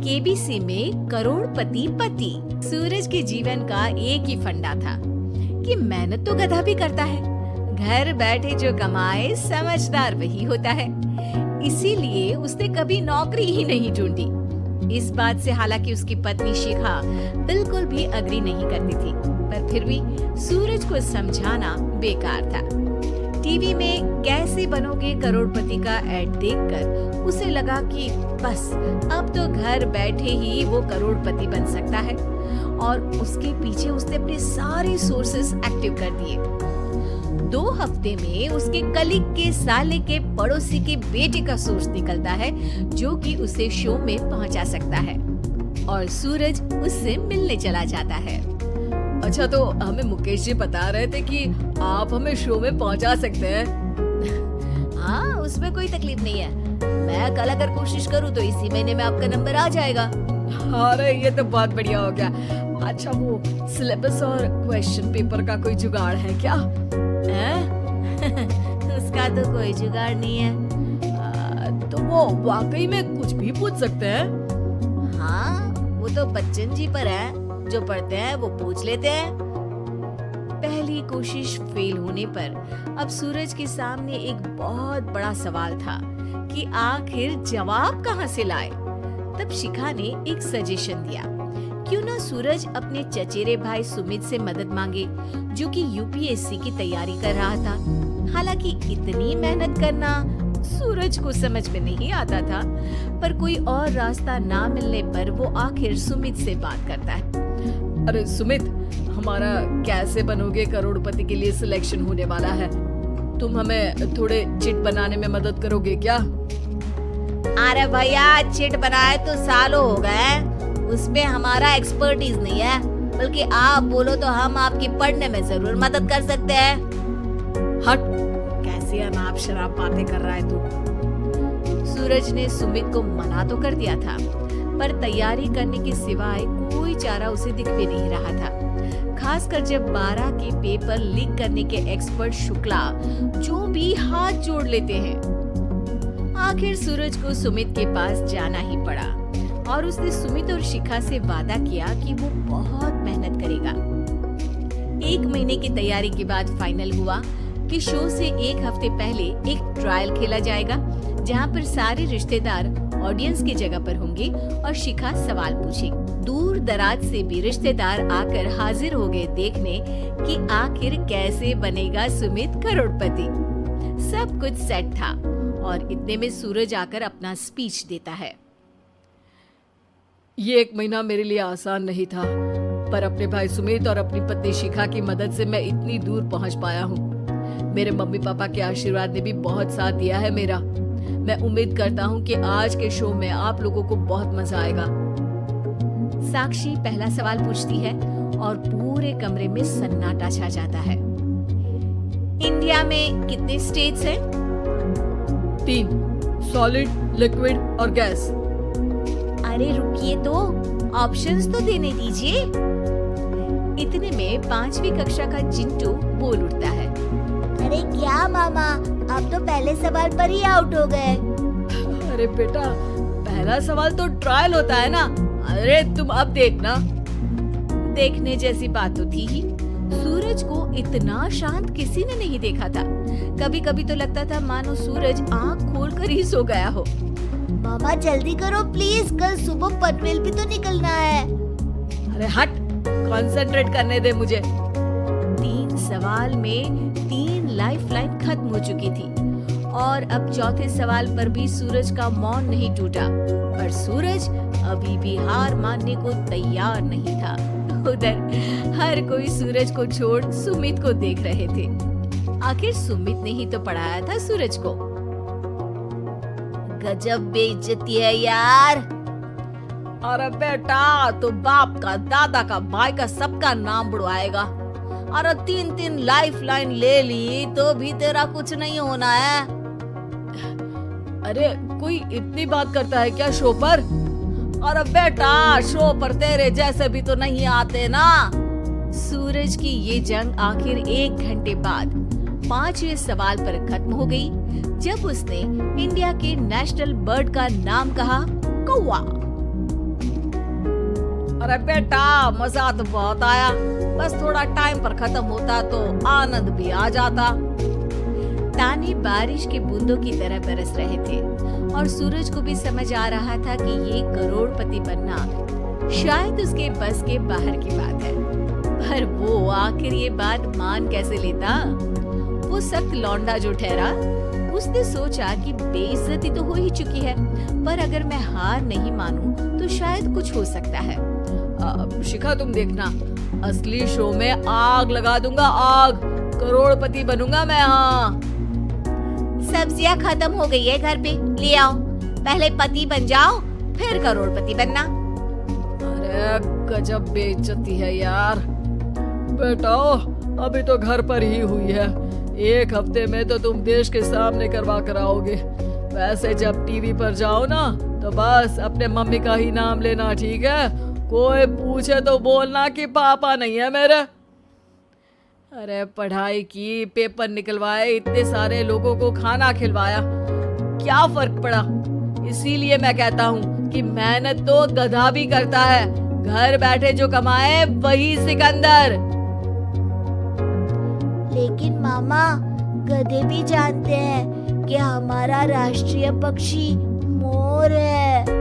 KBC में करोड़पति पति। सूरज के जीवन का एक ही फंडा था कि मेहनत तो गधा भी करता है, घर बैठे जो कमाए समझदार वही होता है। इसीलिए उसने कभी नौकरी ही नहीं ढूंढी। इस बात से हालांकि उसकी पत्नी शिखा बिल्कुल भी अग्री नहीं करती थी, पर फिर भी सूरज को समझाना बेकार था। टीवी में कैसे बनोगे करोड़पति का ऐड देखकर उसे लगा कि बस अब तो घर बैठे ही वो करोड़पति बन सकता है, और उसके पीछे उसने अपने सारे सोर्सेस एक्टिव कर दिए। 2 हफ्ते में उसके कलीग के साले के पड़ोसी के बेटे का सोर्स निकलता है जो कि उसे शो में पहुंचा सकता है, और सूरज उससे मिलने चला जाता है। अच्छा, तो हमें मुकेश जी बता रहे थे कि आप हमें शो में पहुंचा सकते हैं। हाँ, उसमें कोई तकलीफ नहीं है। मैं कल अगर कोशिश करूँ तो इसी महीने में आपका नंबर आ जाएगा। अरे ये तो बहुत बढ़िया हो गया। अच्छा, वो सिलेबस और क्वेश्चन पेपर का कोई जुगाड़ है क्या? उसका तो कोई जुगाड़ नहीं है। तो वो वाकई में कुछ भी पूछ सकते हैं? हाँ, वो तो बच्चन जी पर है, जो पढ़ते हैं वो पूछ लेते हैं। पहली कोशिश फेल होने पर अब सूरज के सामने एक बहुत बड़ा सवाल था कि आखिर जवाब कहाँ से लाए। तब शिखा ने एक सजेशन दिया, क्यों ना सूरज अपने चचेरे भाई सुमित से मदद मांगे, जो कि यूपीएससी की तैयारी कर रहा था। हालांकि इतनी मेहनत करना सूरज को समझ में नहीं आता था, पर कोई और रास्ता ना मिलने पर वो आखिर सुमित से बात करता है। अरे सुमित, हमारा कैसे बनोगे करोड़पति के लिए सिलेक्शन होने वाला है। तुम हमें थोड़े चिट बनाने में मदद करोगे क्या? अरे भैया, चिट बनाए तो सालों हो गए, उसमें हमारा एक्सपर्टीज नहीं है, बल्कि आप बोलो तो हम आपकी पढ़ने में जरूर मदद कर सकते हैं। हट, कैसी अनाप शराब बातें कर रहा है तू। सूरज ने सुमित को मना तो कर दिया था, पर तैयारी करने के सिवाय कोई चारा उसे दिख भी नहीं रहा था, खासकर जब 12 के पेपर लीक करने के एक्सपर्ट शुक्ला जो भी हाथ जोड़ लेते हैं। आखिर सूरज को सुमित के पास जाना ही पड़ा, और उसने सुमित और शिखा से वादा किया कि वो बहुत मेहनत करेगा। 1 महीने की तैयारी के बाद फाइनल हुआ कि शो से 1 हफ्ते पहले एक ट्रायल खेला जाएगा, जहां पर सारे रिश्तेदार ऑडियंस की जगह पर होंगे और शिखा सवाल पूछेगी। दूर दराज से भी रिश्तेदार आकर हाजिर हो गए देखने कि आखिर कैसे बनेगा सुमित करोड़पति। सब कुछ सेट था, और इतने में सूरज आकर अपना स्पीच देता है। ये 1 महीना मेरे लिए आसान नहीं था, पर अपने भाई सुमित और अपनी पत्नी शिखा की मदद से मैं इतनी दूर पहुंच पाया हूँ। मेरे मम्मी पापा के आशीर्वाद ने भी बहुत साथ दिया है मेरा। मैं उम्मीद करता हूँ कि आज के शो में आप लोगों को बहुत मजा आएगा। साक्षी पहला सवाल पूछती है और पूरे कमरे में सन्नाटा छा जाता है। इंडिया में कितने स्टेट्स हैं? 3, सॉलिड, लिक्विड और गैस। अरे रुकिए, तो ऑप्शंस तो देने दीजिए। इतने में 5वीं कक्षा का चिंटू बोल उठता है। अरे क्या मामा, आप तो पहले सवाल पर ही आउट हो गए। अरे बेटा, पहला सवाल तो ट्रायल होता है ना। अरे तुम अब देखना। देखने जैसी बात तो थी ही। सूरज को इतना शांत किसी ने नहीं देखा था। कभी कभी तो लगता था मानो सूरज आँख खोलकर ही सो गया हो। मामा जल्दी करो प्लीज, कल सुबह पनवेल भी तो निकलना है। अरे हट, कंसंट्रेट करने दे मुझे। 3 सवाल में 3 लाइफलाइन खत्म हो चुकी थी, और अब चौथे सवाल पर भी सूरज का मौन नहीं टूटा, पर सूरज अभी भी हार मानने को तैयार नहीं था। उधर हर कोई सूरज को छोड़ सुमित को देख रहे थे। आखिर सुमित ने ही तो पढ़ाया था सूरज को। गजब बेइज्जती है यार। अरे बेटा, तो बाप का, दादा का, भाई का, सबका नाम बुड़वाएगा। अरे 3 लाइफलाइन ले ली तो भी तेरा कुछ नहीं होना है। अरे कोई इतनी बात करता है क्या शो पर? अरे बेटा, शो पर तेरे जैसे भी तो नहीं आते ना। सूरज की ये जंग आखिर 1 घंटे बाद 5वें सवाल पर खत्म हो गई, जब उसने इंडिया के नेशनल बर्ड का नाम कहा, कौवा। अरे बेटा, मजा तो बहुत आया, बस थोड़ा टाइम पर खत्म होता तो आनंद भी आ जाता। ताने बारिश के बूंदों की तरह बरस रहे थे और सूरज को भी समझ आ रहा था कि ये करोड़पति बनना शायद उसके बस के बाहर की बात है। पर वो आखिर ये बात मान कैसे लेता? वो सख्त लौंडा जो ठहरा, उसने सोचा कि बेइज्जती तो हो ही चुकी है, पर अगर मैं हार नहीं मानूं तो शायद कुछ हो सकता है। शिखा, तुम देखना, असली शो में आग लगा दूंगा, आग, करोड़पति बनूंगा मैं। हाँ, सब्जियां खत्म हो गई है घर पे, ले आओ। पहले पति बन जाओ, फिर करोड़पति बनना। अरे गजब बेइज्जती है यार। बेटा, अभी तो घर पर ही हुई है, 1 हफ्ते में तो तुम देश के सामने करवा कर आओगे। वैसे जब टीवी पर जाओ ना तो बस अपने मम्मी का ही नाम लेना, ठीक है? कोई पूछे तो बोलना कि पापा नहीं है मेरे। अरे पढ़ाई की, पेपर निकलवाए, इतने सारे लोगों को खाना खिलवाया, क्या फर्क पड़ा? इसीलिए मैं कहता हूँ कि मेहनत तो गधा भी करता है, घर बैठे जो कमाए वही सिकंदर। लेकिन मामा, गधे भी जानते हैं कि हमारा राष्ट्रीय पक्षी मोर है।